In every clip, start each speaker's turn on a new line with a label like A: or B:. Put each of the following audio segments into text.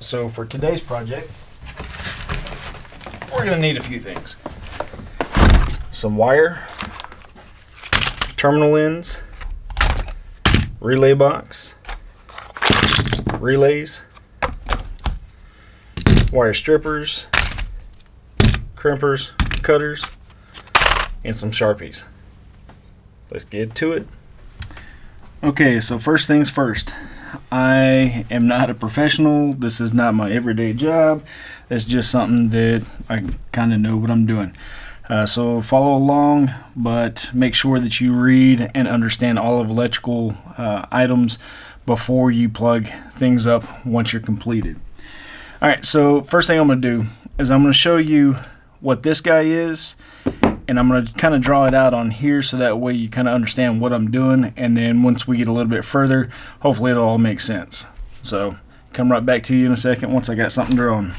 A: So for today's project, we're going to need a few things. Some wire, terminal ends, relay box, relays, wire strippers, crimpers, cutters, and some Sharpies. Let's get to it. Okay, so first things first. I am not a professional. This is not my everyday job. It's just something that I kind of know what I'm doing. So follow along, but make sure that you read and understand all of electrical items before you plug things up once you're completed. Alright, so first thing I'm going to do is I'm going to show you what this guy is, and I'm going to kind of draw it out on here so that way you kind of understand what I'm doing, and then once we get a little bit further, hopefully it'll all make sense. So come right back to you in a second once I got something drawn.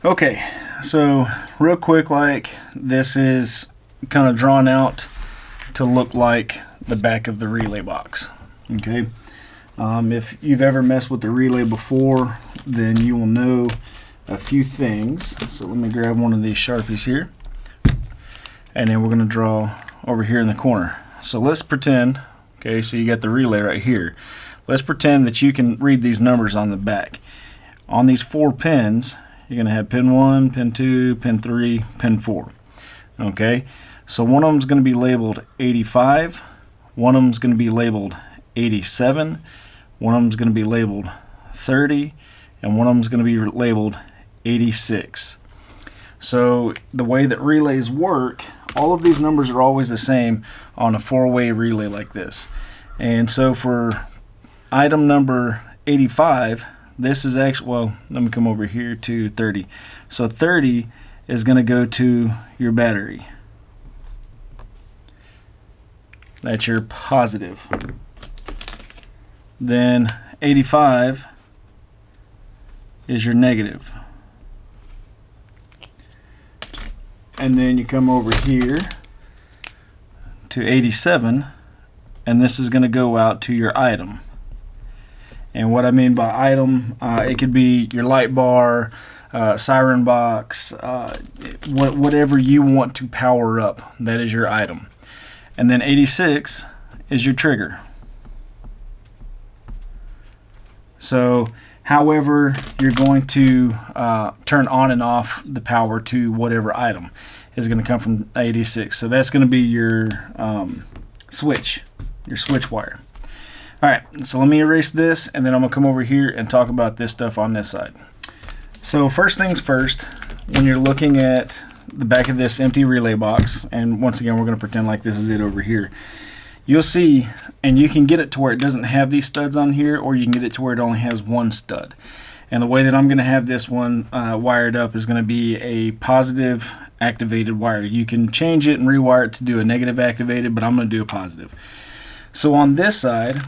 A: Okay, so real quick, like this is kind of drawn out to look like the back of the relay box. Okay, if you've ever messed with the relay before, then you will know a few things. So let me grab one of these Sharpies here, and then we're going to draw over here in the corner. So let's pretend, okay, so you got the relay right here. Let's pretend that you can read these numbers on the back. On these 4 pins, you're going to have pin 1, pin 2, pin 3, pin 4. Okay, so one of them is going to be labeled 85, one of them is going to be labeled 87, one of them is going to be labeled 30, and one of them is going to be labeled 86. So the way that relays work, all of these numbers are always the same on a 4-way relay like this. And so for item number 85, this is actually, well, let me come over here to 30. So 30 is going to go to your battery. That's your positive. Then 85 is your negative. And then you come over here to 87, and this is going to go out to your item. And what I mean by item, it could be your light bar, siren box, whatever you want to power up, that is your item. And then 86 is your trigger. So however you're going to turn on and off the power to whatever item is going to come from 86. So that's going to be your switch wire. Alright, so let me erase this, and then I'm going to come over here and talk about this stuff on this side. So first things first, when you're looking at the back of this empty relay box, and once again we're going to pretend like this is it over here, you'll see, and you can get it to where it doesn't have these studs on here, or you can get it to where it only has one stud. And the way that I'm going to have this one wired up is going to be a positive activated wire. You can change it and rewire it to do a negative activated, but I'm going to do a positive. So on this side,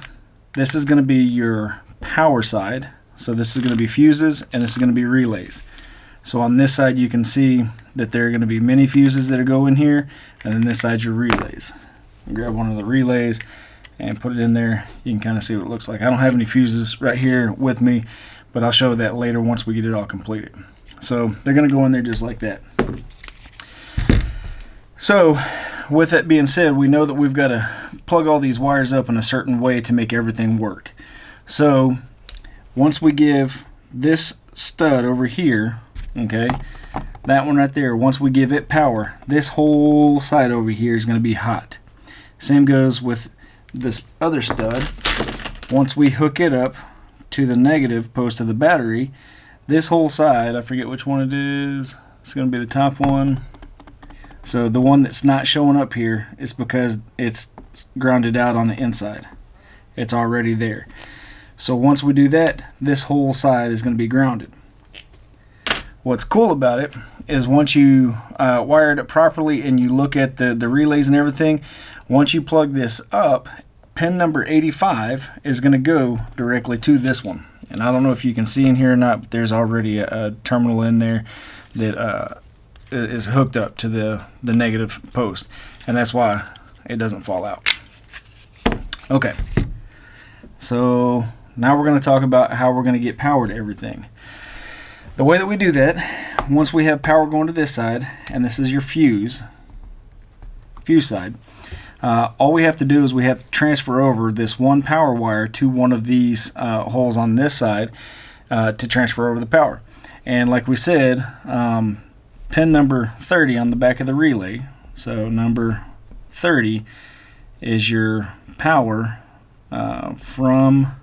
A: this is going to be your power side. So this is going to be fuses, and this is going to be relays. So on this side you can see that there are going to be many fuses that go in here, and then this side's your relays. Grab one of the relays and put it in there. You can kind of see what it looks like. I don't have any fuses right here with me, but I'll show that later once we get it all completed. So they're going to go in there just like that. So with that being said, we know that we've got to plug all these wires up in a certain way to make everything work. So once we give this stud over here, okay, that one right there, once we give it power, this whole side over here is going to be hot. Same goes with this other stud. Once we hook it up to the negative post of the battery, this whole side, I forget which one it is, it's going to be the top one. So the one that's not showing up here is because it's grounded out on the inside. It's already there. So once we do that, this whole side is going to be grounded. What's cool about it is once you wire it up properly and you look at the relays and everything, once you plug this up, pin number 85 is going to go directly to this one. And I don't know if you can see in here or not, but there's already a terminal in there that is hooked up to the negative post, and that's why it doesn't fall out. Okay, so now we're going to talk about how we're going to get power to everything. The way that we do that, once we have power going to this side, and this is your fuse side, all we have to do is we have to transfer over this one power wire to one of these holes on this side to transfer over the power. And like we said, pin number 30 on the back of the relay, so number 30 is your power from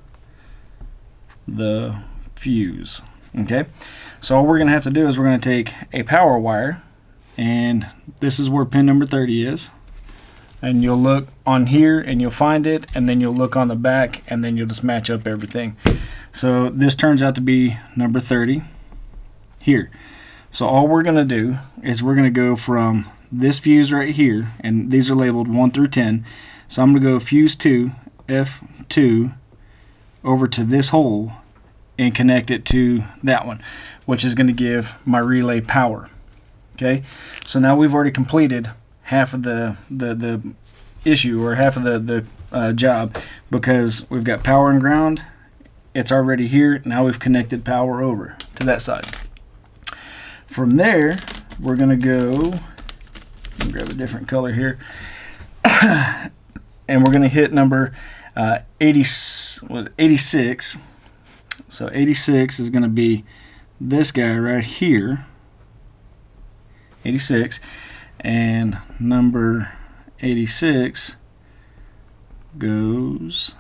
A: the fuse. Okay, so all we're going to have to do is we're going to take a power wire, and this is where pin number 30 is, and you'll look on here and you'll find it, and then you'll look on the back, and then you'll just match up everything. So this turns out to be number 30 here. So all we're going to do is we're going to go from this fuse right here, and these are labeled 1 through 10, so I'm going to go fuse 2, F2, over to this hole and connect it to that one, which is going to give my relay power. Okay, so now we've already completed half of the issue, or half of the job, because we've got power and ground. It's already here. Now we've connected power over to that side. From there, we're going to go grab a different color here, and we're going to hit number 86. So 86 is going to be this guy right here, 86, and number 86 goes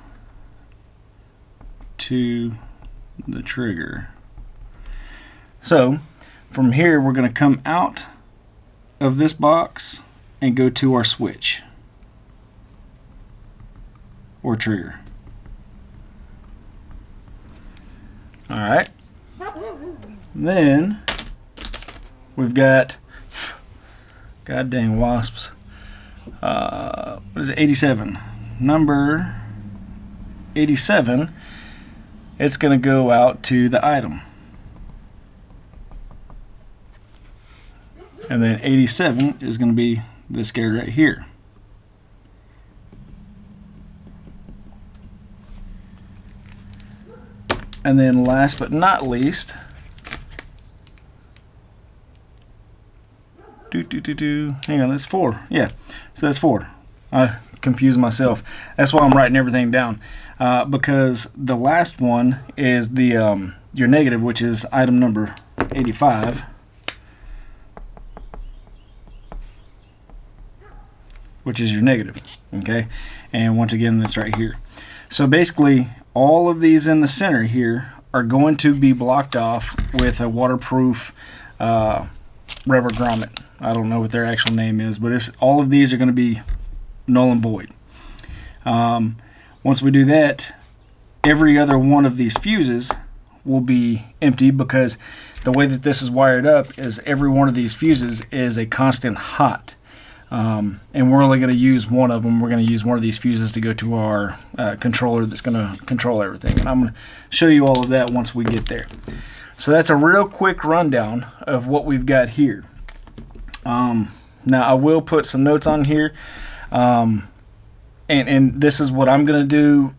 A: to the trigger. So from here we're going to come out of this box and go to our switch or trigger. Alright, then we've got, god dang wasps, what is it, 87. Number 87, it's going to go out to the item. And then 87 is going to be this guy right here. And then last but not least, hang on, that's 4. Yeah, so that's 4. I confused myself. That's why I'm writing everything down, because the last one is the your negative, which is item number 85. Which is your negative, okay? And once again, that's right here. So basically, all of these in the center here are going to be blocked off with a waterproof rubber grommet. I don't know what their actual name is, but all of these are going to be null and void. Once we do that, every other one of these fuses will be empty, because the way that this is wired up is every one of these fuses is a constant hot. And we're only going to use one of them. We're going to use one of these fuses to go to our controller that's going to control everything. And I'm going to show you all of that once we get there. So that's a real quick rundown of what we've got here. Now I will put some notes on here. And this is what I'm going to do,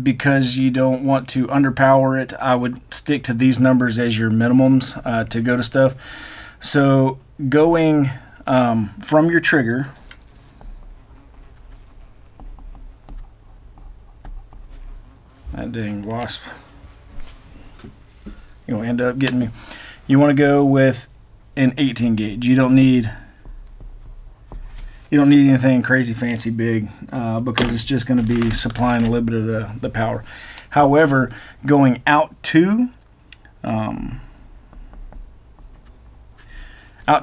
A: because you don't want to underpower it. I would stick to these numbers as your minimums to go to stuff. So going from your trigger, that dang wasp, you'll end up getting me. You want to go with an 18 gauge. You don't need anything crazy fancy big, because it's just going to be supplying a little bit of the power. However, going out to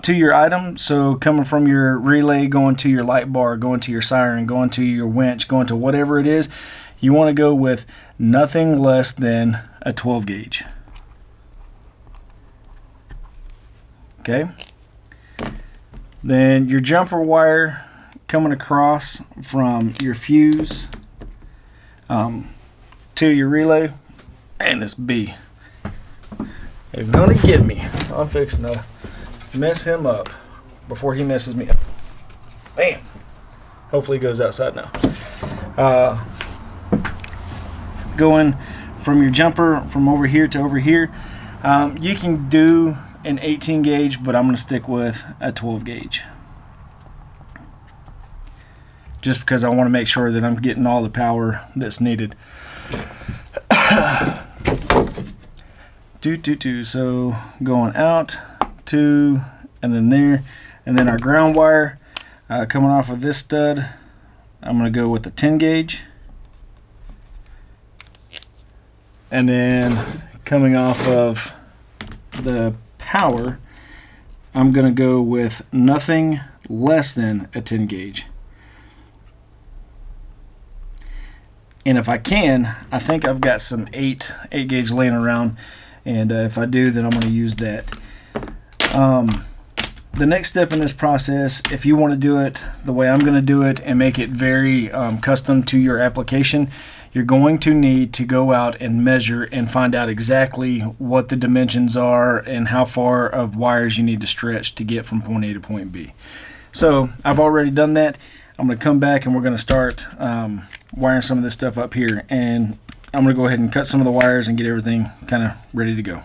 A: your item, so coming from your relay, going to your light bar, going to your siren, going to your winch, going to whatever it is, you want to go with nothing less than a 12 gauge. Okay. Then your jumper wire coming across from your fuse to your relay, and this bee is gonna get me. I'm fixing to mess him up before he messes me up. Bam! Hopefully he goes outside now. Going from your jumper from over here to over here. You can do an 18 gauge, but I'm going to stick with a 12 gauge. Just because I want to make sure that I'm getting all the power that's needed. So going out, 2, and then there. And then our ground wire coming off of this stud, I'm going to go with the 10 gauge. And then coming off of the power, I'm going to go with nothing less than a 10 gauge. And if I can, I think I've got some 8 gauge laying around, and if I do, then I'm going to use that. The next step in this process, if you want to do it the way I'm going to do it and make it very custom to your application, you're going to need to go out and measure and find out exactly what the dimensions are and how far of wires you need to stretch to get from point A to point B. So I've already done that. I'm going to come back and we're going to start wiring some of this stuff up here, and I'm going to go ahead and cut some of the wires and get everything kind of ready to go.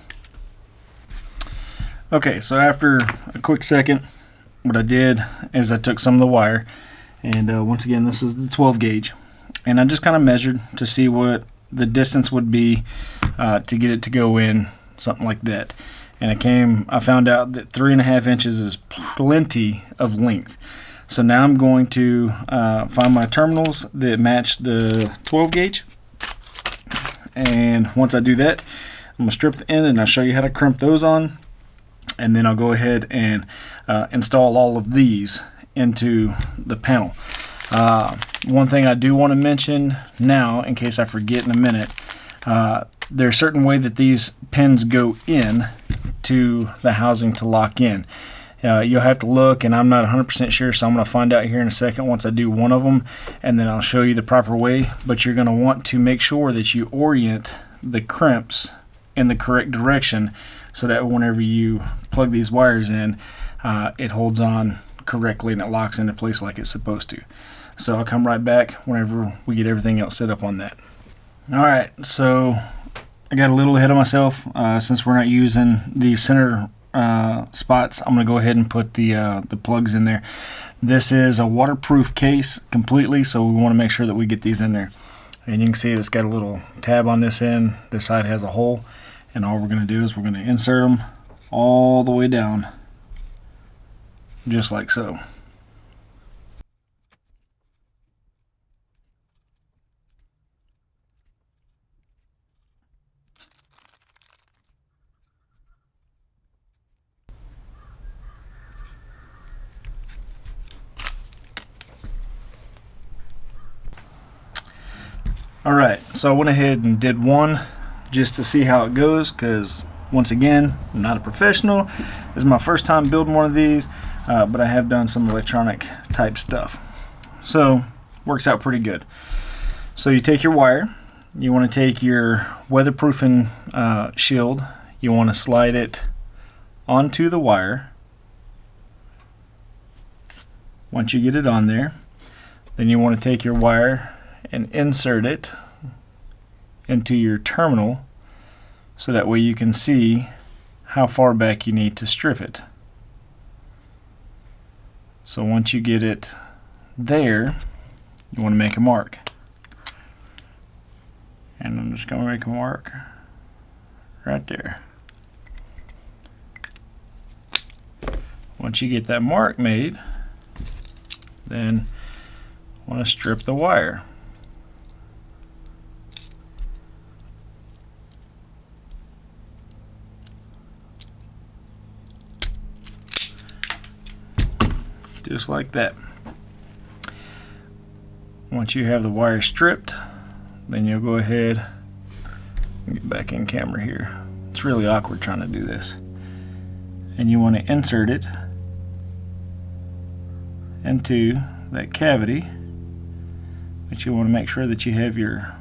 A: Okay, so after a quick second, what I did is I took some of the wire, and once again, this is the 12 gauge, and I just kind of measured to see what the distance would be to get it to go in, something like that. And I found out that 3.5 inches is plenty of length. So now I'm going to find my terminals that match the 12 gauge, and once I do that, I'm going to strip the end and I'll show you how to crimp those on. And then I'll go ahead and install all of these into the panel. One thing I do want to mention now, in case I forget in a minute, there's a certain way that these pins go in to the housing to lock in. You'll have to look, and I'm not 100% sure, so I'm going to find out here in a second once I do one of them, and then I'll show you the proper way. But you're going to want to make sure that you orient the crimps in the correct direction, so that whenever you plug these wires in, it holds on correctly and it locks into place like it's supposed to. So I'll come right back whenever we get everything else set up on that. Alright, so I got a little ahead of myself. Since we're not using the center spots, I'm going to go ahead and put the plugs in there. This is a waterproof case completely, so we want to make sure that we get these in there. And you can see it's got a little tab on this end. This side has a hole. And all we're going to do is we're going to insert them all the way down, just like so. Alright, so I went ahead and did one just to see how it goes, because once again, I'm not a professional. This is my first time building one of these, but I have done some electronic type stuff, so works out pretty good. So you take your wire, you want to take your weatherproofing shield, you want to slide it onto the wire. Once you get it on there, then you want to take your wire and insert it into your terminal, so that way you can see how far back you need to strip it. So once you get it there, you want to make a mark. And I'm just going to make a mark right there. Once you get that mark made, then I want to strip the wire. Just like that. Once you have the wire stripped, then you'll go ahead and get back in camera here. It's really awkward trying to do this. And you want to insert it into that cavity, but you want to make sure that you have your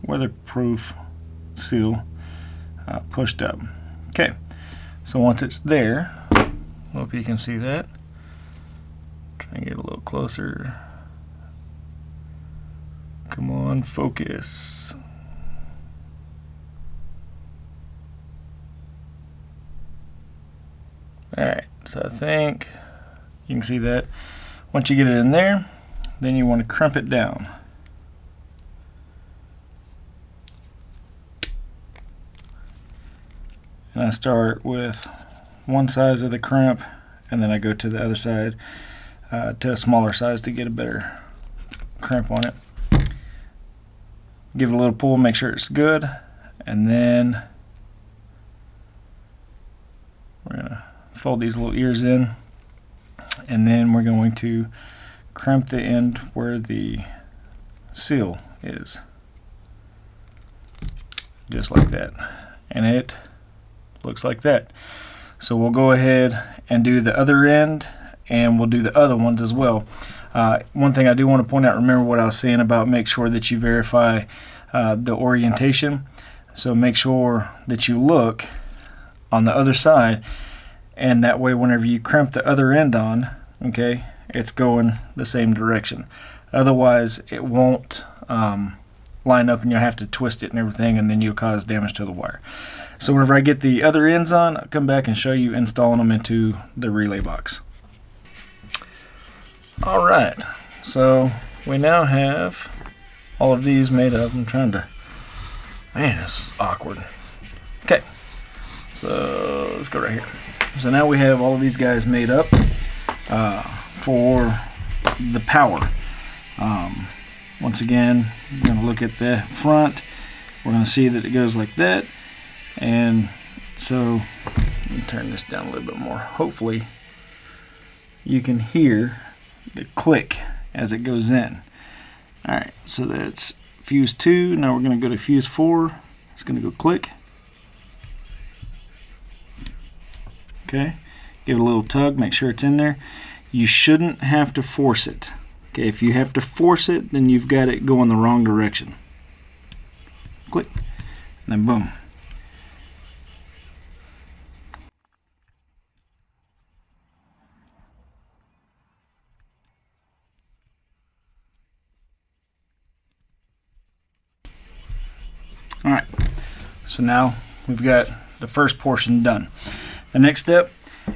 A: weatherproof seal pushed up. Okay, so once it's there, hope you can see that. Try and get a little closer. Come on, focus. Alright, so I think you can see that. Once you get it in there, then you want to crimp it down. And I start with one size of the crimp, and then I go to the other side to a smaller size to get a better crimp on it. Give it a little pull, make sure it's good, and then we're going to fold these little ears in, and then we're going to crimp the end where the seal is, just like that, and it looks like that. So we'll go ahead and do the other end, and we'll do the other ones as well. One thing I do want to point out, remember what I was saying about make sure that you verify the orientation. So make sure that you look on the other side, and that way whenever you crimp the other end on, okay, it's going the same direction. Otherwise it won't line up, and you'll have to twist it and everything, and then you'll cause damage to the wire. So whenever I get the other ends on, I'll come back and show you installing them into the relay box. Alright, so we now have all of these made up. I'm trying to, man, this is awkward. Okay, so let's go right here. So now we have all of these guys made up for the power. Once again, we're going to look at the front. We're going to see that it goes like that. And so, let me turn this down a little bit more. Hopefully, you can hear the click as it goes in. Alright, so that's fuse 2. Now we're going to go to fuse 4. It's going to go click. Okay, give it a little tug, make sure it's in there. You shouldn't have to force it. Okay, if you have to force it, then you've got it going the wrong direction. Click, and then boom. Alright, so now we've got the first portion done. The next step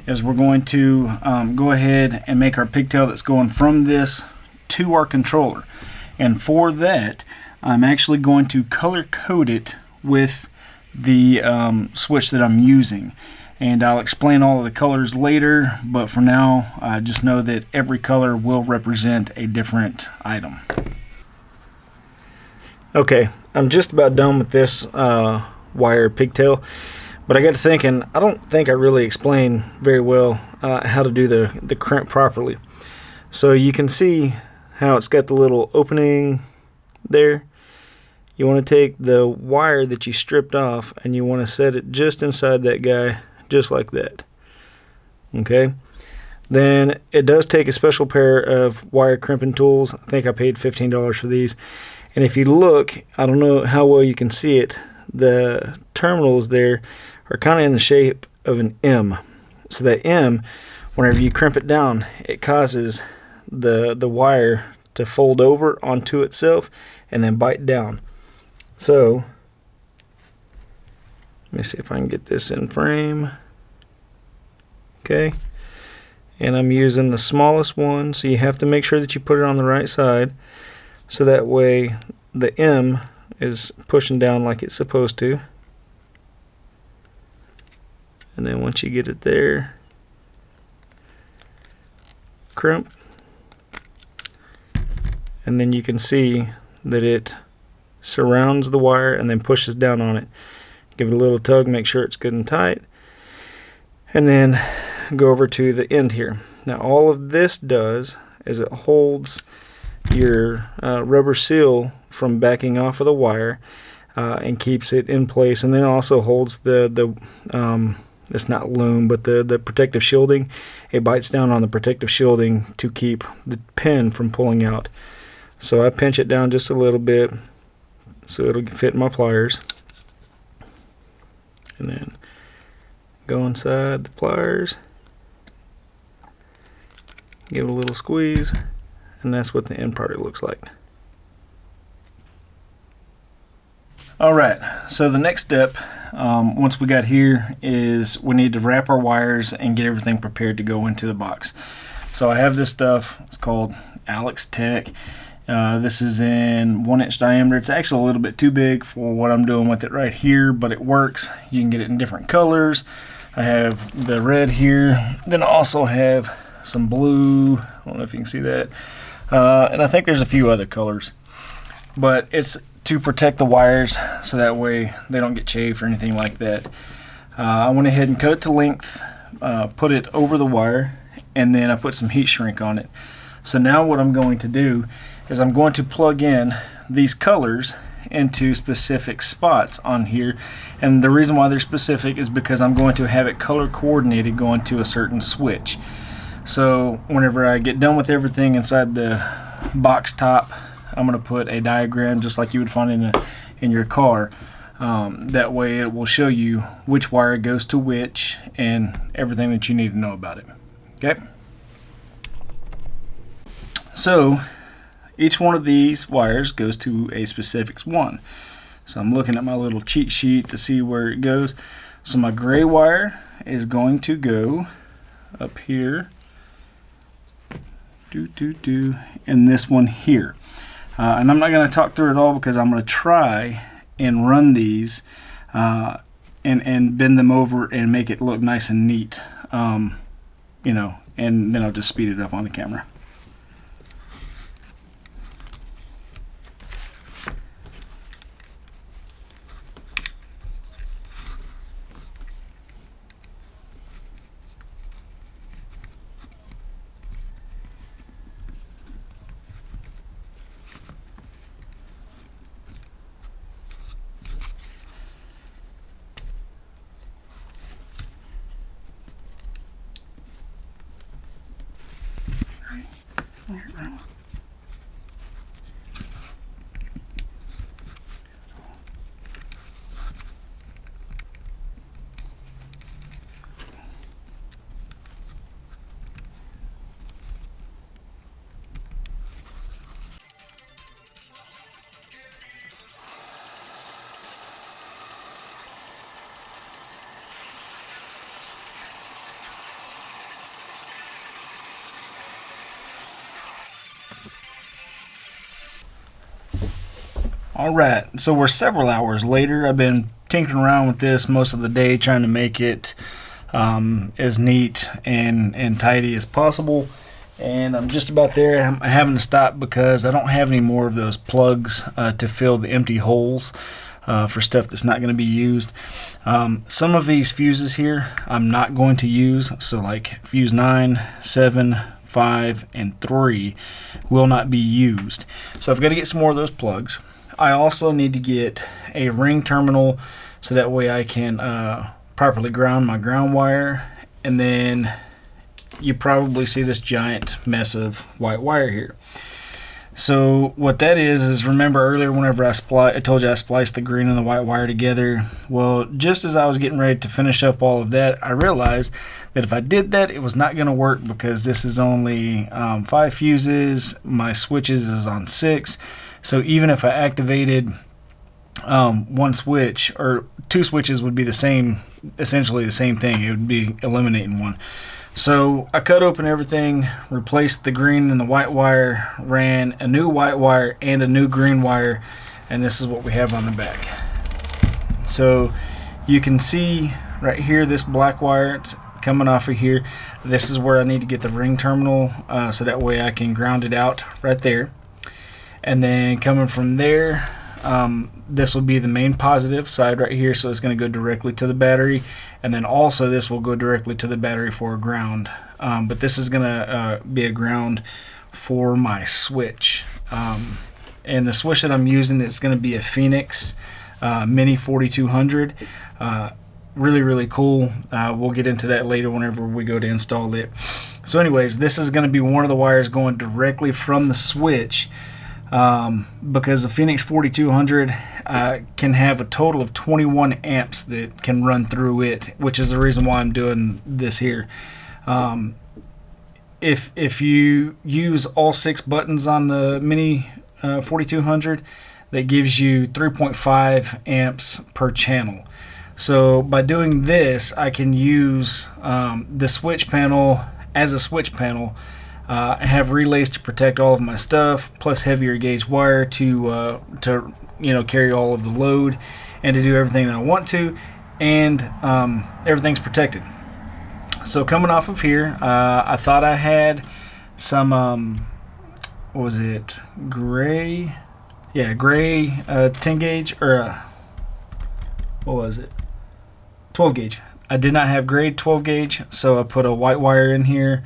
A: is we're going to go ahead and make our pigtail that's going from this to our controller. And for that, I'm actually going to color code it with the switch that I'm using. And I'll explain all of the colors later, but for now, just know that every color will represent a different item. Okay, I'm just about done with this wire pigtail, but I got to thinking, I don't think I really explained very well how to do the crimp properly. So you can see how it's got the little opening there. You want to take the wire that you stripped off and you want to set it just inside that guy, just like that. Okay, then it does take a special pair of wire crimping tools. I think I paid $15 for these. And if you look, I don't know how well you can see it, the terminals there are kind of in the shape of an M. So that M, whenever you crimp it down, it causes the wire to fold over onto itself and then bite down. So let me see if I can get this in frame. Okay, and I'm using the smallest one, so you have to make sure that you put it on the right side, so that way the M is pushing down like it's supposed to. And then once you get it there, crimp, and then you can see that it surrounds the wire and then pushes down on it. Give it a little tug, make sure it's good and tight, and then go over to the end here. Now all of this does is it holds your rubber seal from backing off of the wire and keeps it in place, and then it also holds the it's not loom, but the protective shielding. It bites down on the protective shielding to keep the pin from pulling out. So I pinch it down just a little bit so it'll fit my pliers, and then go inside the pliers, give it a little squeeze, and that's what the end part looks like. Alright, so the next step once we got here is we need to wrap our wires and get everything prepared to go into the box. So I have this stuff. It's called Alex Tech. This is in 1-inch diameter. It's actually a little bit too big for what I'm doing with it right here, but it works. You can get it in different colors. I have the red here. Then I also have some blue. I don't know if you can see that. And I think there's a few other colors. But it's to protect the wires so that way they don't get chafed or anything like that. I went ahead and cut it to length, put it over the wire, and then I put some heat shrink on it. So now what I'm going to do is I'm going to plug in these colors into specific spots on here, and the reason why they're specific is because I'm going to have it color coordinated going to a certain switch. So whenever I get done with everything inside the box top, I'm going to put a diagram just like you would find in your car. That way it will show you which wire goes to which and everything that you need to know about it. Okay? So each one of these wires goes to a specific one. So I'm looking at my little cheat sheet to see where it goes. So my gray wire is going to go up here, and this one here. And I'm not going to talk through it all because I'm going to try and run these and bend them over and make it look nice and neat, you know, and then I'll just speed it up on the camera. Alright, so we're several hours later. I've been tinkering around with this most of the day trying to make it as neat and tidy as possible. And I'm just about there. I'm having to stop because I don't have any more of those plugs to fill the empty holes for stuff that's not going to be used. Some of these fuses here I'm not going to use. So like fuse 9, 7, 5, and 3 will not be used. So I've got to get some more of those plugs. I also need to get a ring terminal so that way I can properly ground my ground wire. And then you probably see this giant mess of white wire here. So what that is remember earlier whenever I told you I spliced the green and the white wire together. Well, just as I was getting ready to finish up all of that, I realized that if I did that, it was not going to work because this is only 5 fuses. My switches is on 6. So even if I activated one switch, or 2 switches would be the same, essentially the same thing. It would be eliminating one. So I cut open everything, replaced the green and the white wire, ran a new white wire and a new green wire, and this is what we have on the back. So you can see right here this black wire, it's coming off of here. This is where I need to get the ring terminal so that way I can ground it out right there. And then coming from there, this will be the main positive side right here, so it's going to go directly to the battery, and then also this will go directly to the battery for a ground, but this is going to be a ground for my switch, and the switch that I'm using is going to be a Phoenix Mini 4200. Really cool. We'll get into that later whenever we go to install it. So anyways, this is going to be one of the wires going directly from the switch, because the Phoenix 4200 can have a total of 21 amps that can run through it, which is the reason why I'm doing this here. If you use all 6 buttons on the Mini 4200, that gives you 3.5 amps per channel. So by doing this, I can use the switch panel as a switch panel. I have relays to protect all of my stuff, plus heavier gauge wire to carry all of the load and to do everything that I want to, and everything's protected. So coming off of here, I thought I had some what was it, gray 10 gauge, or what was it, 12 gauge. I did not have gray 12 gauge, so I put a white wire in here.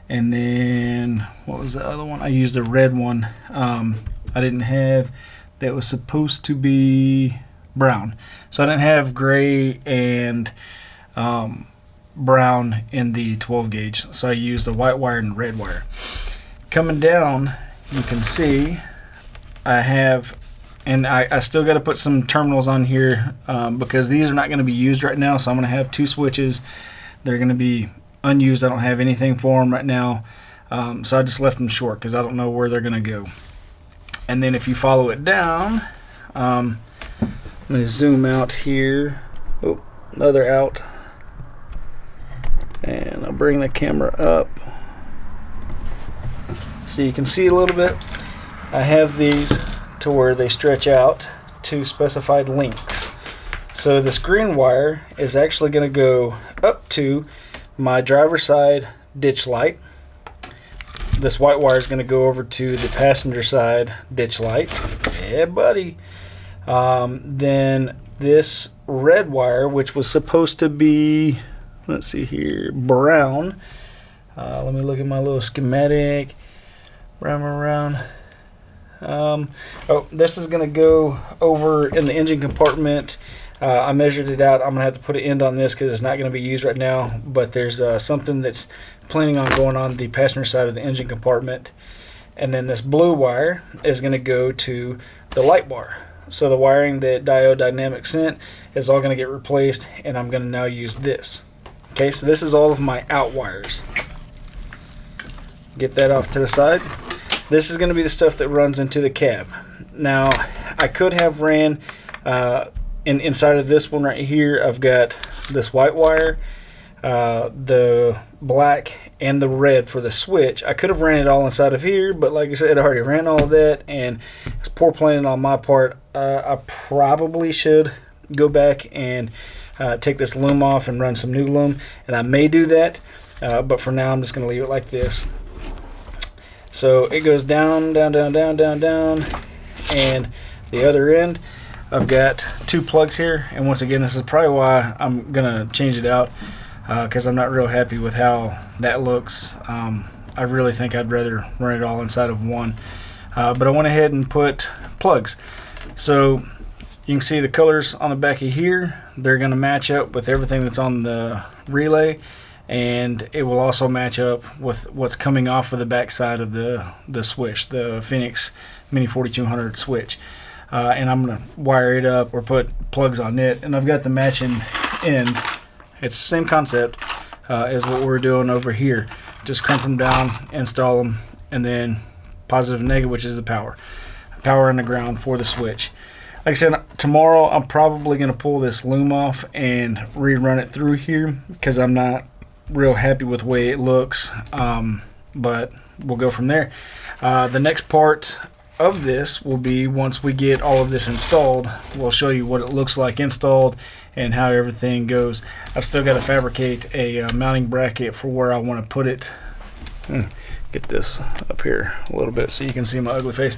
A: And then what was the other one? I used a red one. I didn't have, that was supposed to be brown, so I didn't have gray and brown in the 12 gauge, so I used the white wire and red wire. Coming down, you can see I have, and I still got to put some terminals on here because these are not going to be used right now, so I'm going to have 2 switches. They're going to be unused. I don't have anything for them right now, so I just left them short because I don't know where they're going to go. And then if you follow it down, let me zoom out here. Oh, another out. And I'll bring the camera up so you can see a little bit. I have these to where they stretch out to specified lengths. So this green wire is actually going to go up to my driver's side ditch light. This white wire is going to go over to the passenger side ditch light. Yeah, buddy. Then this red wire, which was supposed to be, let's see here, brown. Let me look at my little schematic. Brown. This is going to go over in the engine compartment. I measured it out. I'm going to have to put an end on this because it's not going to be used right now, but there's something that's planning on going on the passenger side of the engine compartment. And then this blue wire is going to go to the light bar. So the wiring that Diode Dynamics sent is all going to get replaced, and I'm going to now use this. Okay, so this is all of my out wires. Get that off to the side. This is going to be the stuff that runs into the cab. Now, I could have ran inside of this one right here. I've got this white wire, the black, and the red for the switch. I could have ran it all inside of here, but like I said, I already ran all of that, and it's poor planning on my part. I probably should go back and take this loom off and run some new loom, and I may do that, but for now I'm just going to leave it like this. So it goes down, and the other end, I've got 2 plugs here, and once again, this is probably why I'm gonna change it out, because I'm not real happy with how that looks. I really think I'd rather run it all inside of one, but I went ahead and put plugs. So you can see the colors on the back of here. They're gonna match up with everything that's on the relay, and it will also match up with what's coming off of the back side of the switch, the Phoenix Mini 4200 switch. And I'm going to wire it up or put plugs on it, and I've got the matching end. It's the same concept as what we're doing over here. Just crimp them down, install them, and then positive and negative, which is the power and the ground for the switch. Like I said, tomorrow I'm probably going to pull this loom off and rerun it through here because I'm not real happy with the way it looks, but we'll go from there. The next part of this will be once we get all of this installed. We'll show you what it looks like installed and how everything goes. I've still got to fabricate a mounting bracket for where I want to put it. Get this up here a little bit so you can see my ugly face.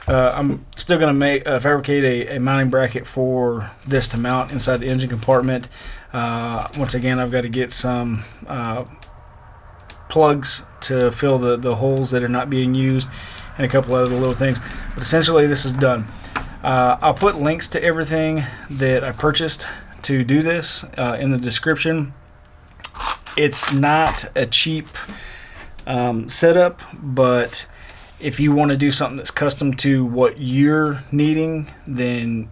A: I'm still going to fabricate a mounting bracket for this to mount inside the engine compartment. Once again, I've got to get some plugs to fill the holes that are not being used, and a couple other little things. But essentially, this is done. I'll put links to everything that I purchased to do this in the description. It's not a cheap setup, but if you want to do something that's custom to what you're needing, then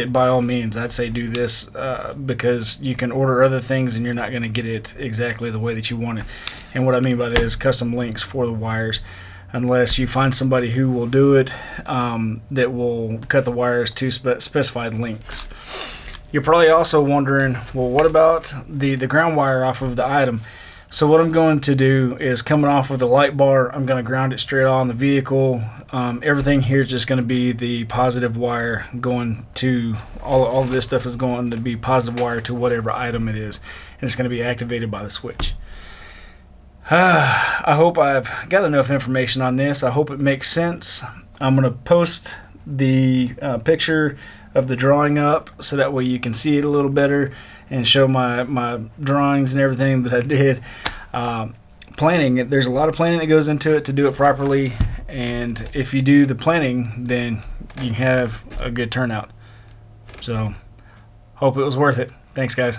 A: by all means, I'd say do this because you can order other things and you're not going to get it exactly the way that you want it. And what I mean by that is custom links for the wires, unless you find somebody who will do it that will cut the wires to specified lengths. You're probably also wondering, well, what about the ground wire off of the item? So what I'm going to do is, coming off of the light bar, I'm going to ground it straight on the vehicle. Everything here is just going to be the positive wire going to, all of this stuff is going to be positive wire to whatever item it is. And it's going to be activated by the switch. I hope I've got enough information on this. I hope it makes sense. I'm going to post the picture of the drawing up so that way you can see it a little better and show my drawings and everything that I did. Planning, there's a lot of planning that goes into it to do it properly, and if you do the planning, then you can have a good turnout. So hope it was worth it. Thanks, guys.